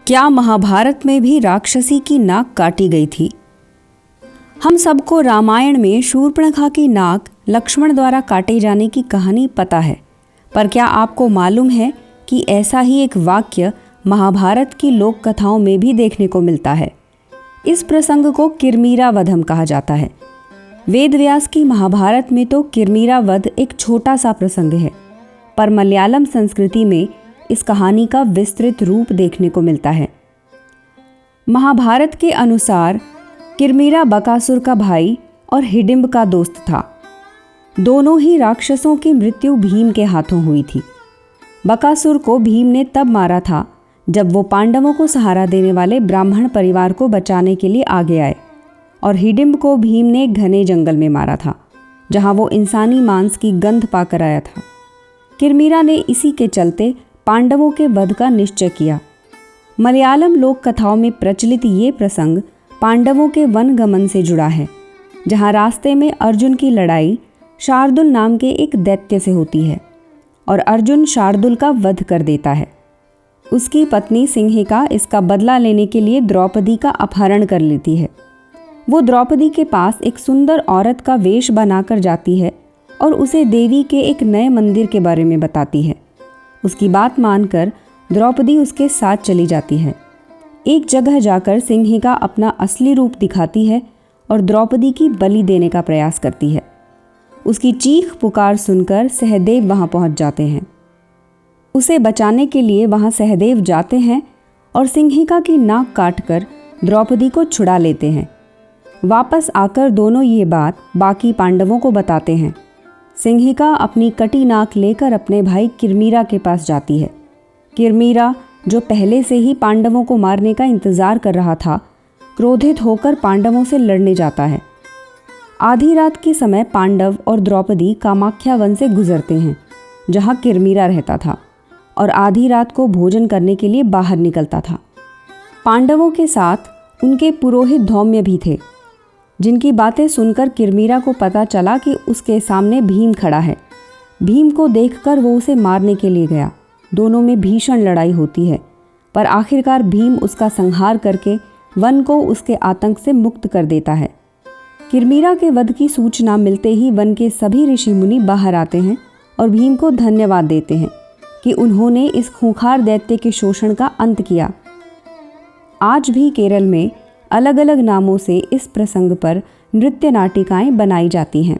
क्या महाभारत में भी राक्षसी की नाक काटी गई थी? हम सबको रामायण में शूर्पणखा की नाक लक्ष्मण द्वारा काटे जाने की कहानी पता है, पर क्या आपको मालूम है कि ऐसा ही एक वाक्य महाभारत की लोक कथाओं में भी देखने को मिलता है। इस प्रसंग को किरमीरा वधम कहा जाता है। वेदव्यास की महाभारत में तो किरमीरा वध एक छोटा सा प्रसंग है, पर मलयालम संस्कृति में इस कहानी का विस्तृत रूप देखने को मिलता है। महाभारत के अनुसार किरमीरा बकासुर का भाई और हिडिंब का दोस्त था। दोनों ही राक्षसों की मृत्यु भीम के हाथों हुई थी। बकासुर को भीम ने तब मारा था जब वो पांडवों को सहारा देने वाले ब्राह्मण परिवार को बचाने के लिए आगे आए, और हिडिंब को भीम ने एक घने जंगल में मारा था जहां वो इंसानी मांस की गंध पाकर आया था। किरमीरा ने इसी के चलते पांडवों के वध का निश्चय किया। मलयालम लोक कथाओं में प्रचलित ये प्रसंग पांडवों के वन गमन से जुड़ा है, जहां रास्ते में अर्जुन की लड़ाई शार्दुल नाम के एक दैत्य से होती है और अर्जुन शार्दुल का वध कर देता है। उसकी पत्नी सिंहिका इसका बदला लेने के लिए द्रौपदी का अपहरण कर लेती है। वो द्रौपदी के पास एक सुंदर औरत का वेश बनाकर जाती है और उसे देवी के एक नए मंदिर के बारे में बताती है। उसकी बात मानकर द्रौपदी उसके साथ चली जाती है। एक जगह जाकर सिंहिका अपना असली रूप दिखाती है और द्रौपदी की बलि देने का प्रयास करती है। उसकी चीख पुकार सुनकर सहदेव वहां पहुंच जाते हैं। उसे बचाने के लिए वहां सहदेव जाते हैं और सिंहिका की नाक काटकर द्रौपदी को छुड़ा लेते हैं। वापस आकर दोनों ये बात बाकी पांडवों को बताते हैं। सिंहिका अपनी कटी नाक लेकर अपने भाई किरमीरा के पास जाती है। किरमीरा, जो पहले से ही पांडवों को मारने का इंतजार कर रहा था, क्रोधित होकर पांडवों से लड़ने जाता है। आधी रात के समय पांडव और द्रौपदी कामाख्या वन से गुजरते हैं, जहां किरमीरा रहता था और आधी रात को भोजन करने के लिए बाहर निकलता था। पांडवों के साथ उनके पुरोहित धौम्य भी थे, जिनकी बातें सुनकर किरमीरा को पता चला कि उसके सामने भीम खड़ा है। भीम को देखकर वो उसे मारने के लिए गया। दोनों में भीषण लड़ाई होती है, पर आखिरकार भीम उसका संहार करके वन को उसके आतंक से मुक्त कर देता है। किरमीरा के वध की सूचना मिलते ही वन के सभी ऋषि मुनि बाहर आते हैं और भीम को धन्यवाद देते हैं कि उन्होंने इस खूंखार दैत्य के शोषण का अंत किया। आज भी केरल में अलग अलग नामों से इस प्रसंग पर नृत्य नाटिकाएं बनाई जाती हैं।